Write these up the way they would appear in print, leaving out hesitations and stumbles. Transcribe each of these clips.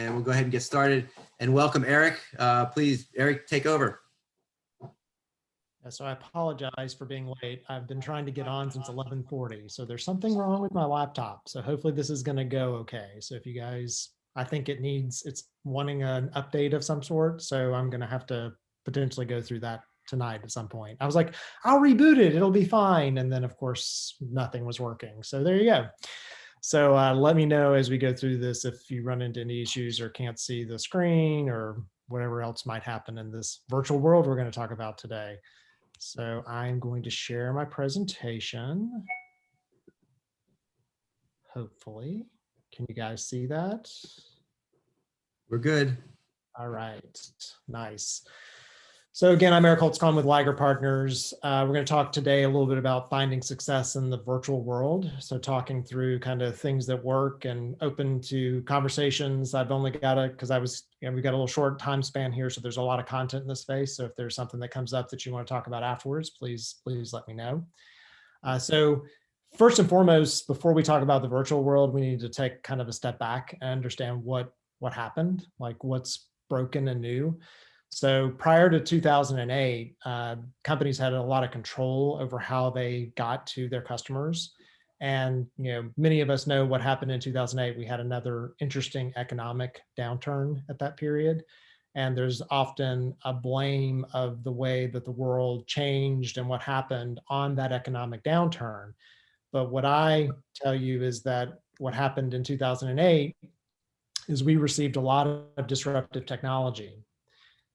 and we'll go ahead and get started. And welcome, Eric. Please, Eric, take over. So I apologize for being late. I've been trying to get on since 11:40. So there's something wrong with my laptop. So hopefully this is going to go okay. So if you guys, I think it's wanting an update of some sort. So I'm going to have to potentially go through that tonight at some point. I was like, I'll reboot it. It'll be fine. And then of course, nothing was working. So there you go. So let me know as we go through this if you run into any issues or can't see the screen or whatever else might happen in this virtual world we're going to talk about today. So I'm going to share my presentation. Hopefully, can you guys see that? We're good. All right, nice. So again, I'm Eric Holtzclaw with Liger Partners. We're going to talk today a little bit about finding success in the virtual world. So talking through kind of things that work and open to conversations. I've only got it because we've got a little short time span here. So there's a lot of content in this space. So if there's something that comes up that you want to talk about afterwards, please let me know. So first and foremost, before we talk about the virtual world, we need to take kind of a step back and understand what happened, like what's broken and new. So prior to 2008, companies had a lot of control over how they got to their customers. And many of us know what happened in 2008. We had another interesting economic downturn at that period. And there's often a blame of the way that the world changed and what happened on that economic downturn. But what I tell you is that what happened in 2008 is we received a lot of disruptive technology.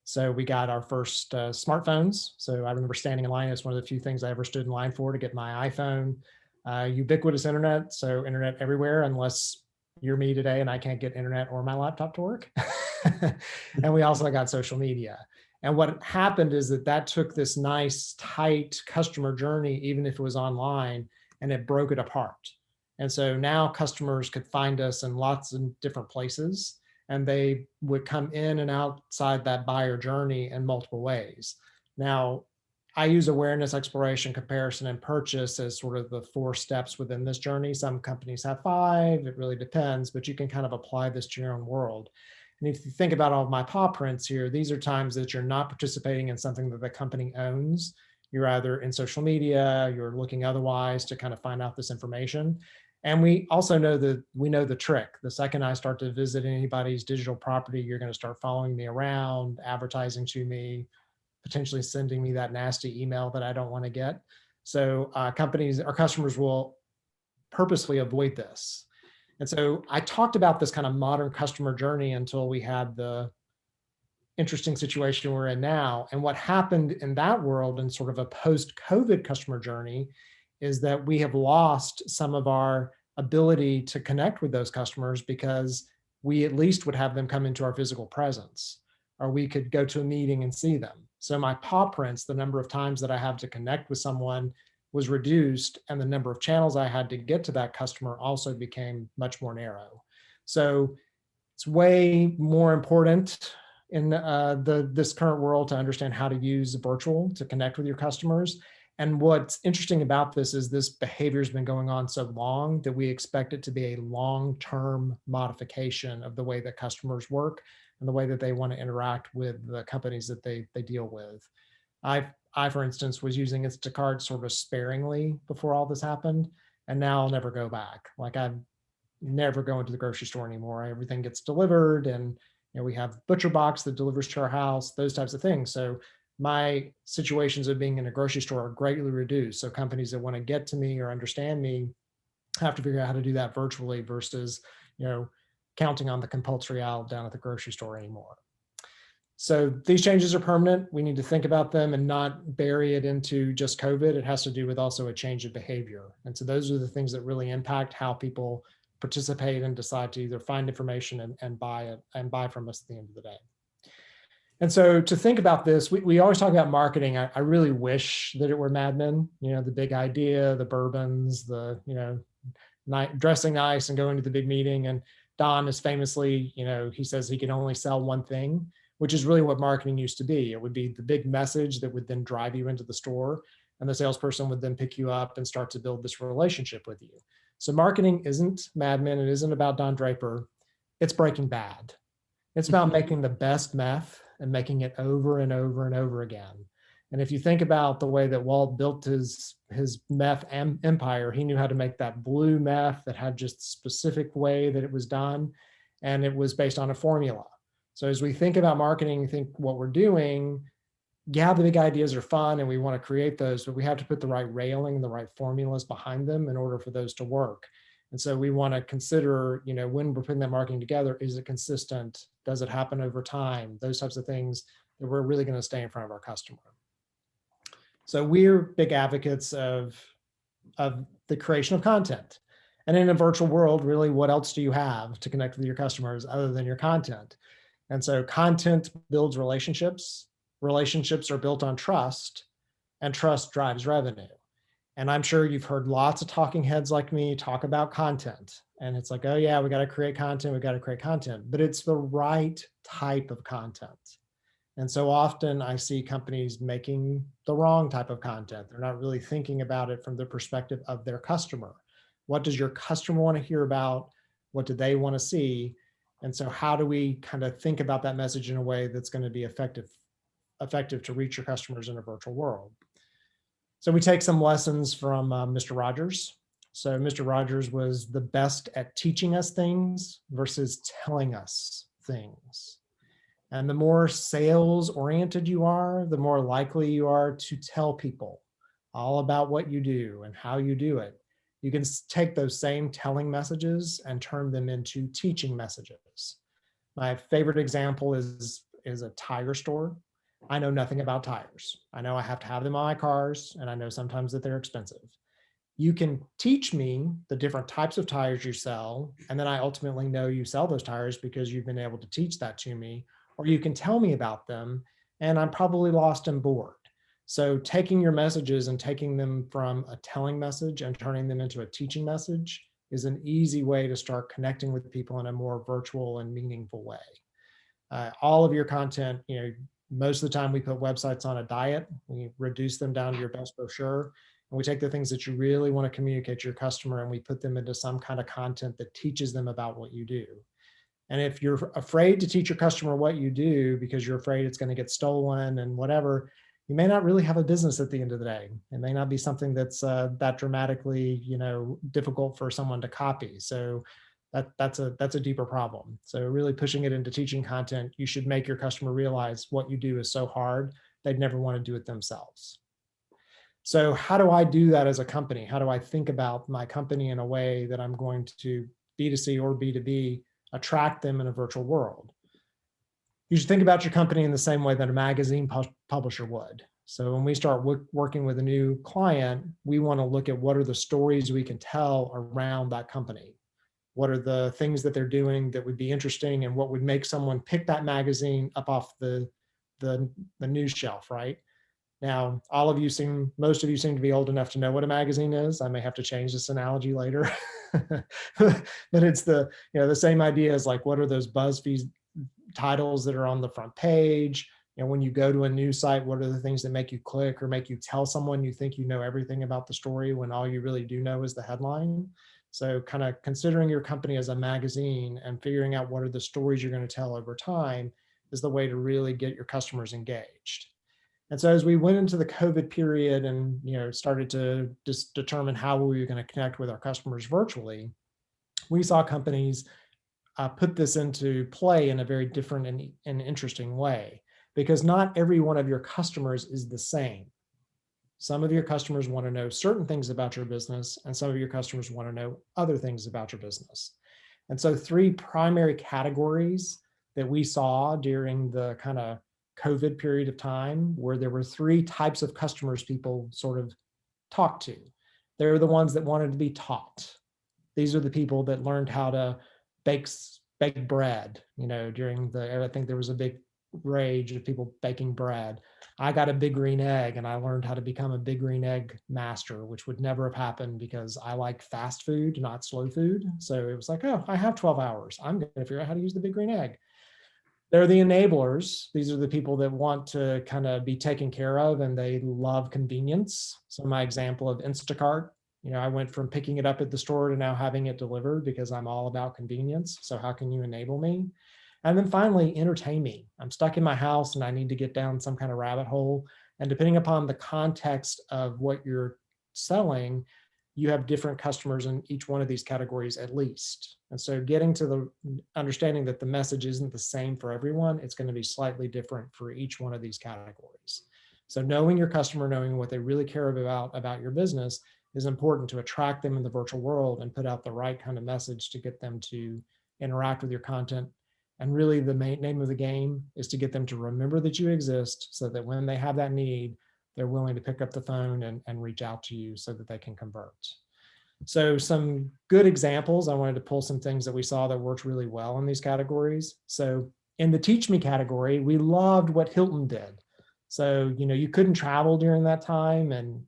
So we got our first smartphones. So I remember standing in line. It's one of the few things I ever stood in line for to get my iPhone. Ubiquitous internet, so internet everywhere, unless you're me today and I can't get internet or my laptop to work. And we also got social media. And what happened is that took this nice, tight customer journey, even if it was online, and it broke it apart. And so now customers could find us in lots of different places, and they would come in and outside that buyer journey in multiple ways. Now, I use awareness, exploration, comparison, and purchase as sort of the 4 steps within this journey. Some companies have 5, it really depends, but you can kind of apply this to your own world. And if you think about all of my paw prints here, these are times that you're not participating in something that the company owns. You're either in social media, you're looking otherwise to kind of find out this information. And we also know that we know the trick. The second I start to visit anybody's digital property, you're going to start following me around, advertising to me, potentially sending me that nasty email that I don't want to get. So companies, our customers will purposely avoid this. And so I talked about this kind of modern customer journey until we had the interesting situation we're in now. And what happened in that world in sort of a post-COVID customer journey is that we have lost some of our ability to connect with those customers because we at least would have them come into our physical presence, or we could go to a meeting and see them. So my paw prints, the number of times that I have to connect with someone was reduced, and the number of channels I had to get to that customer also became much more narrow. So it's way more important in this current world to understand how to use virtual to connect with your customers. And what's interesting about this is this behavior has been going on so long that we expect it to be a long-term modification of the way that customers work and the way that they want to interact with the companies that they deal with. I, for instance, was using Instacart sort of sparingly before all this happened, and now I'll never go back. Like I'm never going to the grocery store anymore. Everything gets delivered, and we have Butcher Box that delivers to our house, those types of things. So my situations of being in a grocery store are greatly reduced. So companies that want to get to me or understand me have to figure out how to do that virtually versus, counting on the compulsory aisle down at the grocery store anymore. So these changes are permanent. We need to think about them and not bury it into just COVID. It has to do with also a change of behavior. And so those are the things that really impact how people participate and decide to either find information and buy from us at the end of the day. And so to think about this, we always talk about marketing. I really wish that it were Mad Men, the big idea, the bourbons, the, dressing nice and going to the big meeting. And Don is famously, he says he can only sell one thing, which is really what marketing used to be. It would be the big message that would then drive you into the store, and the salesperson would then pick you up and start to build this relationship with you. So marketing isn't Mad Men. It isn't about Don Draper. It's Breaking Bad. It's about making the best meth and making it over and over and over again. And if you think about the way that Walt built his meth empire, he knew how to make that blue meth that had just a specific way that it was done. And it was based on a formula. So as we think about marketing, think what we're doing, yeah, the big ideas are fun and we want to create those, but we have to put the right railing, the right formulas behind them in order for those to work. And so we want to consider, when we're putting that marketing together, is it consistent? Does it happen over time? Those types of things that we're really going to stay in front of our customer. So we're big advocates of the creation of content. And in a virtual world, really, what else do you have to connect with your customers other than your content? And so content builds relationships. Relationships are built on trust, and trust drives revenue. And I'm sure you've heard lots of talking heads like me talk about content. And it's like, oh yeah, we got to create content. We got to create content, but it's the right type of content. And so often I see companies making the wrong type of content. They're not really thinking about it from the perspective of their customer. What does your customer want to hear about? What do they want to see? And so how do we kind of think about that message in a way that's going to be effective to reach your customers in a virtual world? So we take some lessons from Mr. Rogers. So Mr. Rogers was the best at teaching us things versus telling us things. And the more sales oriented you are, the more likely you are to tell people all about what you do and how you do it. You can take those same telling messages and turn them into teaching messages. My favorite example is a tire store. I know nothing about tires. I know I have to have them on my cars, and I know sometimes that they're expensive. You can teach me the different types of tires you sell, and then I ultimately know you sell those tires because you've been able to teach that to me, or you can tell me about them, and I'm probably lost and bored. So taking your messages and taking them from a telling message and turning them into a teaching message is an easy way to start connecting with people in a more virtual and meaningful way. All of your content, most of the time we put websites on a diet. We reduce them down to your best brochure. And we take the things that you really want to communicate to your customer and we put them into some kind of content that teaches them about what you do. And if you're afraid to teach your customer what you do because you're afraid it's going to get stolen and whatever, you may not really have a business at the end of the day. It may not be something that's that dramatically, difficult for someone to copy. So that's a deeper problem. So really pushing it into teaching content, you should make your customer realize what you do is so hard, they'd never want to do it themselves. So how do I do that as a company? How do I think about my company in a way that I'm going to B2C or B2B attract them in a virtual world? You should think about your company in the same way that a magazine publisher would. So when we start working with a new client, we want to look at what are the stories we can tell around that company. What are the things that they're doing that would be interesting and what would make someone pick that magazine up off the news shelf, right? Now, most of you seem to be old enough to know what a magazine is. I may have to change this analogy later, but it's the same idea as like, what are those BuzzFeed titles that are on the front page? When you go to a news site, what are the things that make you click or make you tell someone you think you know everything about the story when all you really do know is the headline? So kind of considering your company as a magazine and figuring out what are the stories you're going to tell over time is the way to really get your customers engaged. And so as we went into the COVID period and started to just determine how we were going to connect with our customers virtually, we saw companies put this into play in a very different and interesting way, because not every one of your customers is the same. Some of your customers want to know certain things about your business, and some of your customers want to know other things about your business. And so 3 primary categories that we saw during the kind of COVID period of time, where there were 3 types of customers people sort of talked to. They're the ones that wanted to be taught. These are the people that learned how to bake bread, during I think there was a big rage of people baking bread. I got a big green egg and I learned how to become a big green egg master, which would never have happened because I like fast food, not slow food. So it was like, oh, I have 12 hours. I'm going to figure out how to use the big green egg. They're the enablers. These are the people that want to kind of be taken care of and they love convenience. So my example of Instacart, I went from picking it up at the store to now having it delivered because I'm all about convenience. So how can you enable me? And then finally, entertain me. I'm stuck in my house and I need to get down some kind of rabbit hole. And depending upon the context of what you're selling, you have different customers in each one of these categories at least. And so getting to the understanding that the message isn't the same for everyone, it's going to be slightly different for each one of these categories. So knowing your customer, knowing what they really care about your business is important to attract them in the virtual world and put out the right kind of message to get them to interact with your content. And really the main name of the game is to get them to remember that you exist so that when they have that need, they're willing to pick up the phone and reach out to you so that they can convert. So some good examples, I wanted to pull some things that we saw that worked really well in these categories. So in the Teach Me category, we loved what Hilton did. So, you couldn't travel during that time. And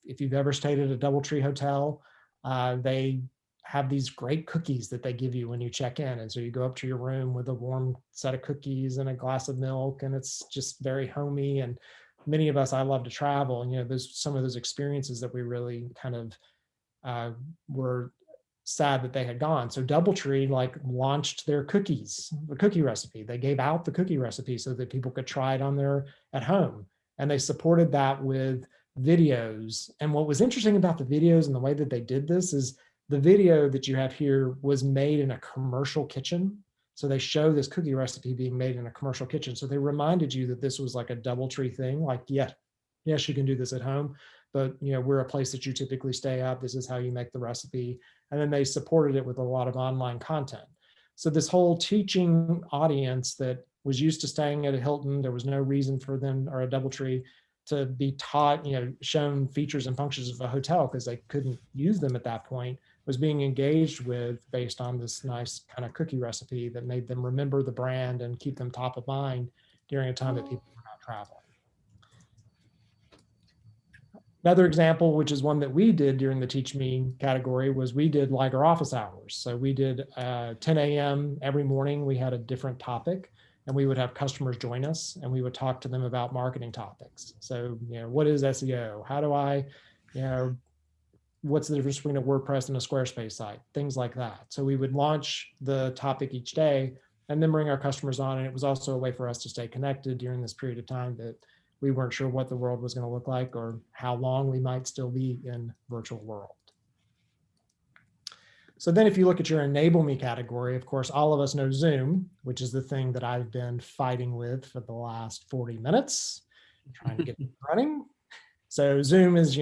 if you've ever stayed at a DoubleTree hotel, they have these great cookies that they give you when you check in. And so you go up to your room with a warm set of cookies and a glass of milk, and it's just very homey. And many of us, I love to travel. And, there's some of those experiences that we really kind of were sad that they had gone. So DoubleTree launched their cookies, the cookie recipe. They gave out the cookie recipe so that people could try it on their at home. And they supported that with videos. And what was interesting about the videos and the way that they did this is the video that you have here was made in a commercial kitchen. So they show this cookie recipe being made in a commercial kitchen. So they reminded you that this was like a DoubleTree thing. Like, yes, you can do this at home, but we're a place that you typically stay at. This is how you make the recipe. And then they supported it with a lot of online content. So this whole teaching audience that was used to staying at a Hilton, there was no reason for them or a DoubleTree to be taught, shown features and functions of a hotel because they couldn't use them at that point, was being engaged with based on this nice kind of cookie recipe that made them remember the brand and keep them top of mind during a time that people were not traveling. Another example, which is one that we did during the Teach Me category, was we did Liger office hours. So we did 10 a.m. every morning. We had a different topic, and we would have customers join us, and we would talk to them about marketing topics. So, what is SEO? How do I, what's the difference between a WordPress and a Squarespace site? Things like that. So we would launch the topic each day and then bring our customers on. And it was also a way for us to stay connected during this period of time that we weren't sure what the world was going to look like or how long we might still be in virtual world. So then if you look at your Enable Me category, of course, all of us know Zoom, which is the thing that I've been fighting with for the last 40 minutes, trying to get it running. So Zoom is,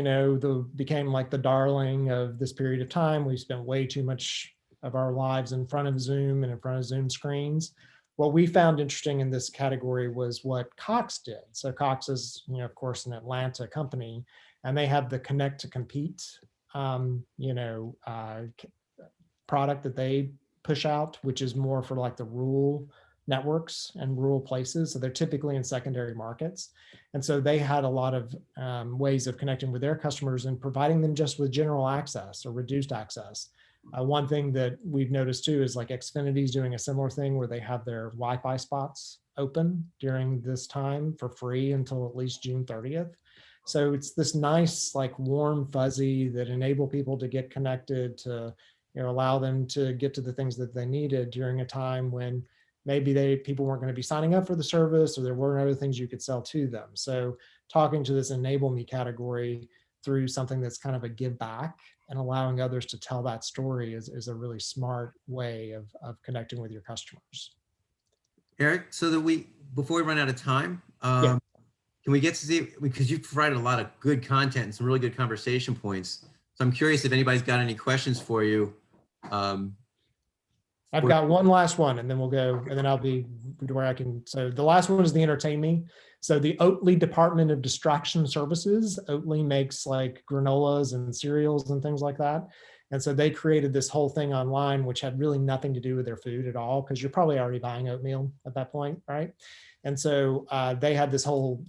became like the darling of this period of time. We spent way too much of our lives in front of Zoom and in front of Zoom screens. What we found interesting in this category was what Cox did. So Cox is, of course, an Atlanta company, and they have the Connect to Compete, product that they push out, which is more for like the rural networks and rural places. So they're typically in secondary markets. And so they had a lot of ways of connecting with their customers and providing them just with general access or reduced access. One thing that we've noticed too is like Xfinity is doing a similar thing where they have their Wi-Fi spots open during this time for free until at least June 30th. So it's this nice, like warm fuzzy that enable people to get connected, to allow them to get to the things that they needed during a time when maybe people weren't going to be signing up for the service or there weren't other things you could sell to them. So talking to this Enable Me category through something that's kind of a give back and allowing others to tell that story is a really smart way of connecting with your customers. Eric, so that before we run out of time, Yeah. can we get to see, because you've provided a lot of good content and some really good conversation points. So I'm curious if anybody's got any questions for you. I've got one last one and then we'll go, and then I'll be to where I can. So the last one is the Entertain Me. So the Oatly Department of Distraction Services, Oatly makes like granolas and cereals and things like that. And so they created this whole thing online, which had really nothing to do with their food at all, because you're probably already buying oatmeal at that point, right? And so they had this whole,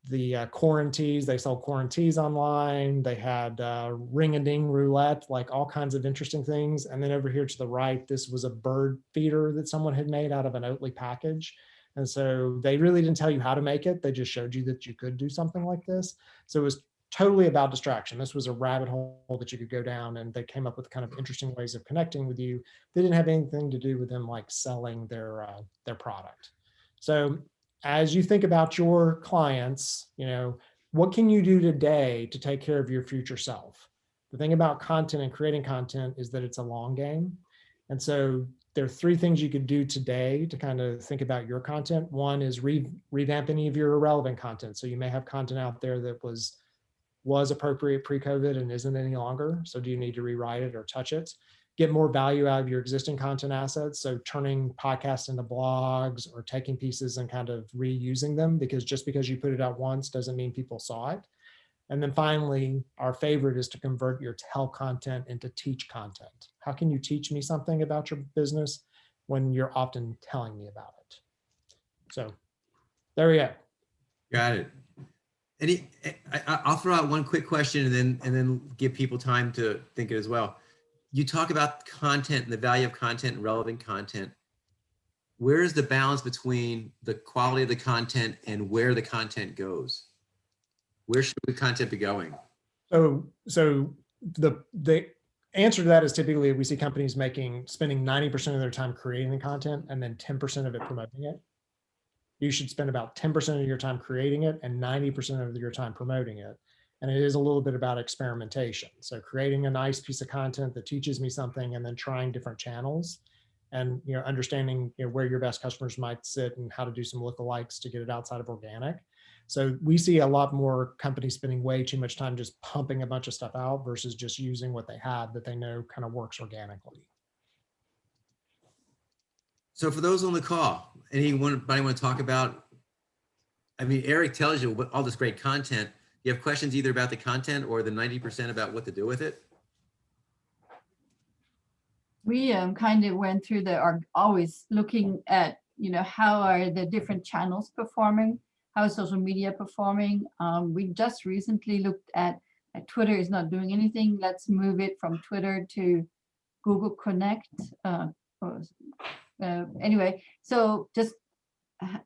the quaranties, they sold quaranties online. They had ring-a-ding roulette, like all kinds of interesting things. And then over here to the right, this was a bird feeder that someone had made out of an Oatly package. And so they really didn't tell you how to make it. They just showed you that you could do something like this. So it was totally about distraction. This was a rabbit hole that you could go down, and they came up with kind of interesting ways of connecting with you. They didn't have anything to do with them like selling their product. So as you think about your clients, what can you do today to take care of your future self? The thing about content and creating content is that it's a long game. And so there are three things you could do today to kind of think about your content. One is revamp any of your irrelevant content. So you may have content out there that was appropriate pre-COVID and isn't any longer. So do you need to rewrite it or touch it? Get more value out of your existing content assets. So turning podcasts into blogs or taking pieces and kind of reusing them, because just because you put it out once doesn't mean people saw it. And then finally, our favorite is to convert your tell content into teach content. How can you teach me something about your business when you're often telling me about it? So there we go. Got it. I'll throw out one quick question and then give people time to think it as well. You talk about content and the value of content and relevant content. Where is the balance between the quality of the content and where the content goes? Where should the content be going? So the answer to that is typically we see companies spending 90% of their time creating the content and then 10% of it promoting it. You should spend about 10% of your time creating it and 90% of your time promoting it. And it is a little bit about experimentation. So creating a nice piece of content that teaches me something and then trying different channels and understanding where your best customers might sit and how to do some lookalikes to get it outside of organic. So we see a lot more companies spending way too much time just pumping a bunch of stuff out versus just using what they have that they know kind of works organically. So for those on the call, anybody want to talk about, I mean, Eric tells you all this great content. You have questions either about the content or the 90% about what to do with it? We kind of went through are always looking at, how are the different channels performing? How is social media performing? We just recently looked at Twitter is not doing anything. Let's move it from Twitter to Google Connect. Anyway, so just,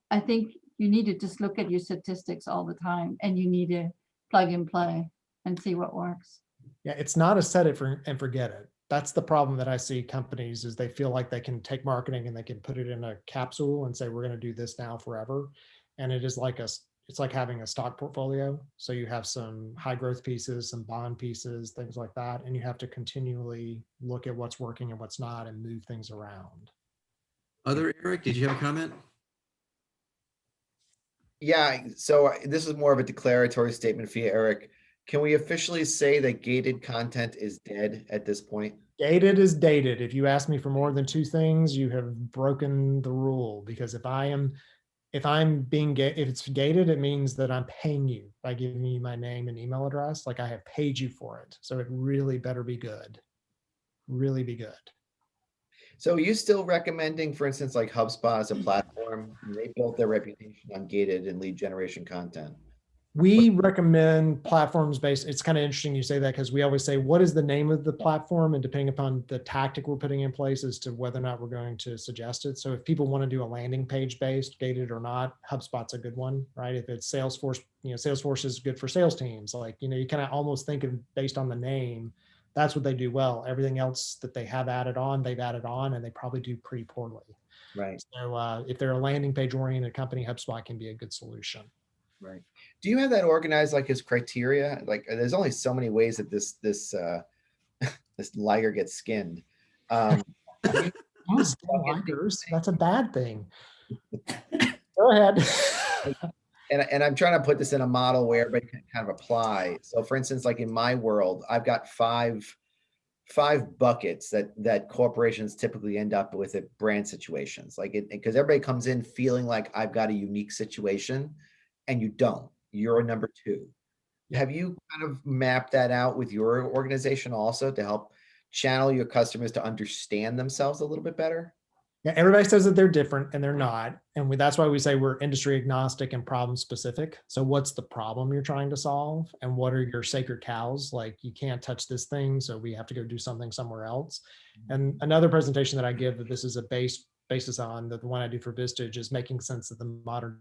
I think you need to just look at your statistics all the time, and you need to plug and play and see what works. Yeah, it's not a set it and forget it. That's the problem that I see companies is they feel like they can take marketing and they can put it in a capsule and say, we're going to do this now forever. And it is like it's like having a stock portfolio. So you have some high growth pieces, some bond pieces, things like that. And you have to continually look at what's working and what's not and move things around. Eric, did you have a comment? Yeah, so this is more of a declaratory statement for you, Eric. Can we officially say that gated content is dead at this point? Gated is dated. If you ask me for more than two things, you have broken the rule, because if it's gated, it means that I'm paying you by giving you my name and email address. Like I have paid you for it. So it really better be good. Really be good. So are you still recommending, for instance, like HubSpot as a platform? They built their reputation on gated and lead generation content. We recommend platforms based. It's kind of interesting you say that, because we always say, what is the name of the platform? And depending upon the tactic we're putting in place as to whether or not we're going to suggest it. So if people want to do a landing page based, gated or not, HubSpot's a good one, right? If it's Salesforce, Salesforce is good for sales teams. Like, you kind of almost think of based on the name, that's what they do well. Everything else that they have added on, they've added on, and they probably do pretty poorly. Right. So if they're a landing page oriented company, HubSpot can be a good solution. Right. Do you have that organized like as criteria? Like there's only so many ways that this this liger gets skinned. Don't skin ligers. That's a bad thing. Go ahead. And I'm trying to put this in a model where everybody can kind of apply. So for instance, like in my world, I've got five buckets that corporations typically end up with at brand situations. Like because everybody comes in feeling like I've got a unique situation. And you don't. You're a number two. Have you kind of mapped that out with your organization also to help channel your customers to understand themselves a little bit better? Yeah, everybody says that they're different and they're not. And that's why we say we're industry agnostic and problem specific. So what's the problem you're trying to solve? And what are your sacred cows? Like you can't touch this thing, so we have to go do something somewhere else. And another presentation that I give that this is a basis on, the one I do for Vistage, is making sense of the modern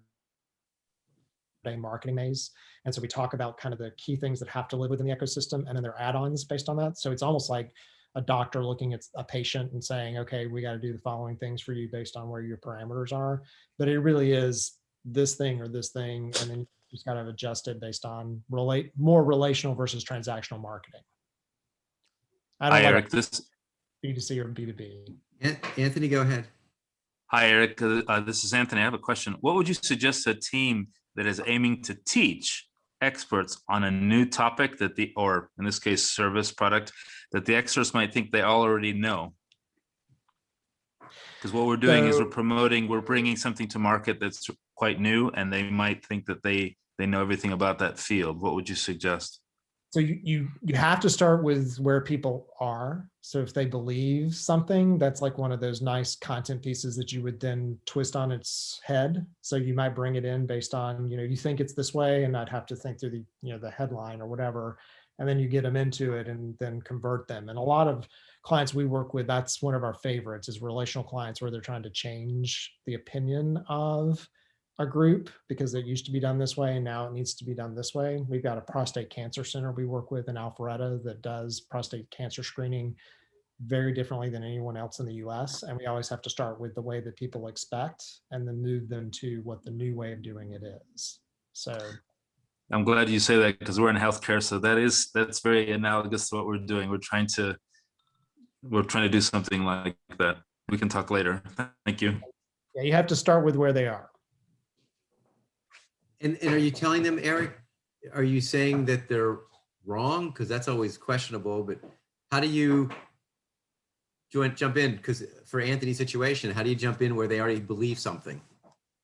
day marketing maze. And so we talk about kind of the key things that have to live within the ecosystem and then their add-ons based on that. So it's almost like a doctor looking at a patient and saying, okay, we got to do the following things for you based on where your parameters are. But it really is this thing or this thing. And then you just got to adjust it based on more relational versus transactional marketing. I don't Hi, like Eric. B2C or B2B. Anthony, go ahead. Hi, Eric. This is Anthony. I have a question. What would you suggest to a team that is aiming to teach experts on a new topic or in this case, service product that the experts might think they already know? Because what we're doing is we're bringing something to market that's quite new, and they might think that they know everything about that field. What would you suggest? So you have to start with where people are. So if they believe something, that's like one of those nice content pieces that you would then twist on its head. So you might bring it in based on, you think it's this way, and I'd have to think through the headline or whatever, and then you get them into it and then convert them. And a lot of clients we work with, that's one of our favorites, is relational clients, where they're trying to change the opinion of a group because it used to be done this way and now it needs to be done this way. We've got a prostate cancer center we work with in Alpharetta that does prostate cancer screening very differently than anyone else in the US. And we always have to start with the way that people expect and then move them to what the new way of doing it is. So I'm glad you say that, because we're in healthcare. So that's very analogous to what we're doing. We're trying to do something like that. We can talk later. Thank you. Yeah, you have to start with where they are. And are you telling them, Eric, are you saying that they're wrong? Because that's always questionable, but how do you jump in? Because for Anthony's situation, how do you jump in where they already believe something?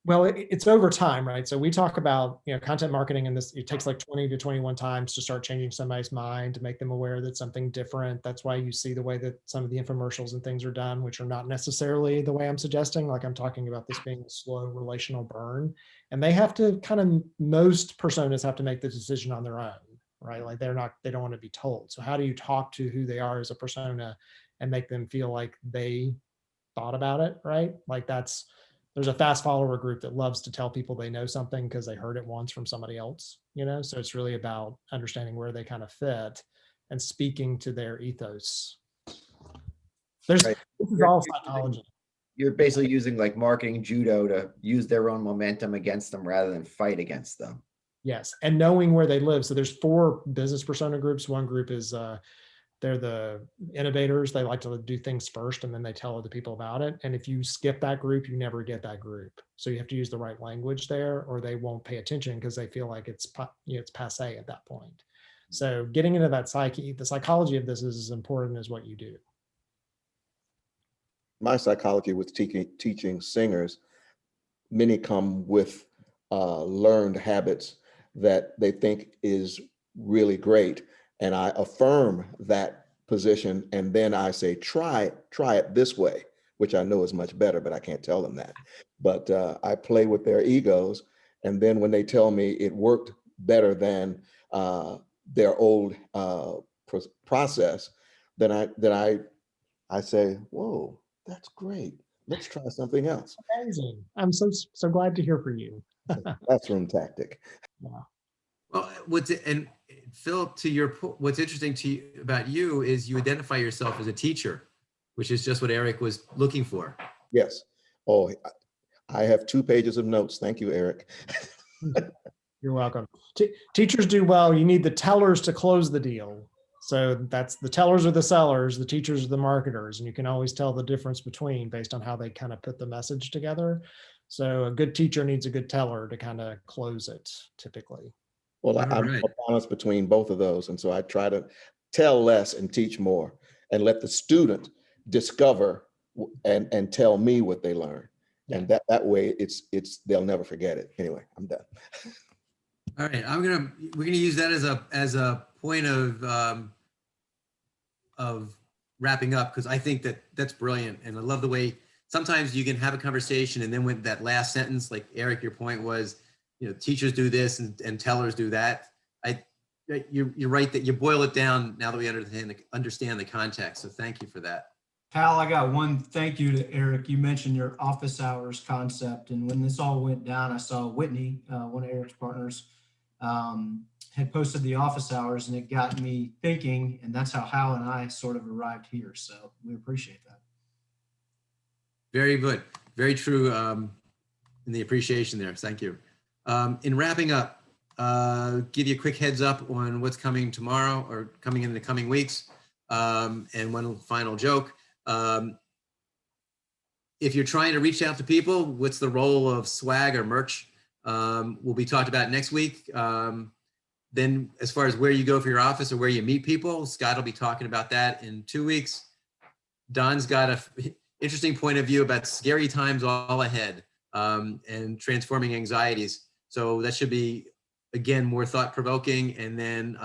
Well, it's over time, right? So we talk about, content marketing, and it takes like 20 to 21 times to start changing somebody's mind, to make them aware that something different. That's why you see the way that some of the infomercials and things are done, which are not necessarily the way I'm suggesting. Like I'm talking about this being a slow relational burn, and they have to most personas have to make the decision on their own, right? Like they don't want to be told. So how do you talk to who they are as a persona and make them feel like they thought about it, right? Like there's a fast follower group that loves to tell people they know something because they heard it once from somebody else, so it's really about understanding where they kind of fit and speaking to their ethos. This is all psychology. You're basically using like marketing judo to use their own momentum against them rather than fight against them. Yes, and knowing where they live. So there's 4 business persona groups. One group is they're the innovators. They like to do things first and then they tell other people about it. And if you skip that group, you never get that group. So you have to use the right language there, or they won't pay attention because they feel like it's passé at that point. So getting into that psyche, the psychology of this is as important as what you do. My psychology with teaching singers, many come with learned habits that they think is really great. And I affirm that position. And then I say, try it this way, which I know is much better, but I can't tell them that. But I play with their egos. And then when they tell me it worked better than their old process, then I say, whoa, that's great. Let's try something else. Amazing. I'm so glad to hear from you. Classroom tactic. Wow. Well, Phil, to your point, what's interesting about you is you identify yourself as a teacher, which is just what Eric was looking for. Yes. Oh, I have 2 pages of notes. Thank you, Eric. You're welcome. Teachers do well. You need the tellers to close the deal. So that's the tellers are the sellers, the teachers are the marketers, and you can always tell the difference between based on how they kind of put the message together. So a good teacher needs a good teller to kind of close it typically. Well, I'm a balance between both of those. And so I try to tell less and teach more and let the student discover and tell me what they learn. Yeah. And that way they'll never forget it. Anyway, I'm done. All right, we're gonna use that as a point of wrapping up, because I think that's brilliant, and I love the way sometimes you can have a conversation and then with that last sentence, like Eric, your point was, teachers do this and tellers do that. You're right that you boil it down now that we understand the context. So thank you for that. Hal, I got one thank you to Eric. You mentioned your office hours concept. And when this all went down, I saw Whitney, one of Eric's partners, had posted the office hours, and it got me thinking, and that's how Hal and I sort of arrived here. So we appreciate that. Very good. Very true in the appreciation there. Thank you. In wrapping up, give you a quick heads up on what's coming tomorrow or coming in the coming weeks. And one final joke. If you're trying to reach out to people, what's the role of swag or merch? Will be talked about next week. Then as far as where you go for your office or where you meet people, Scott will be talking about that in 2 weeks. Don's got a interesting point of view about scary times all ahead and transforming anxieties. So that should be, again, more thought-provoking. And then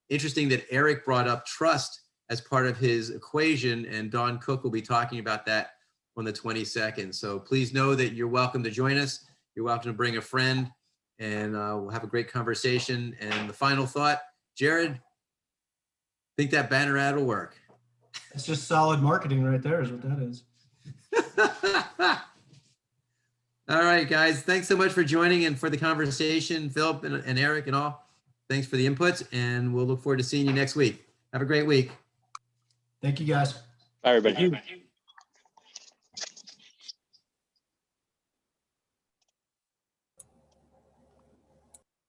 interesting that Eric brought up trust as part of his equation, and Dawn Cook will be talking about that on the 22nd. So please know that you're welcome to join us. You're welcome to bring a friend, and we'll have a great conversation. And the final thought, Jared, think that banner ad will work. It's just solid marketing right there is what that is. All right, guys. Thanks so much for joining and for the conversation, Philip and Eric and all. Thanks for the inputs, and we'll look forward to seeing you next week. Have a great week. Thank you, guys. Bye, everybody.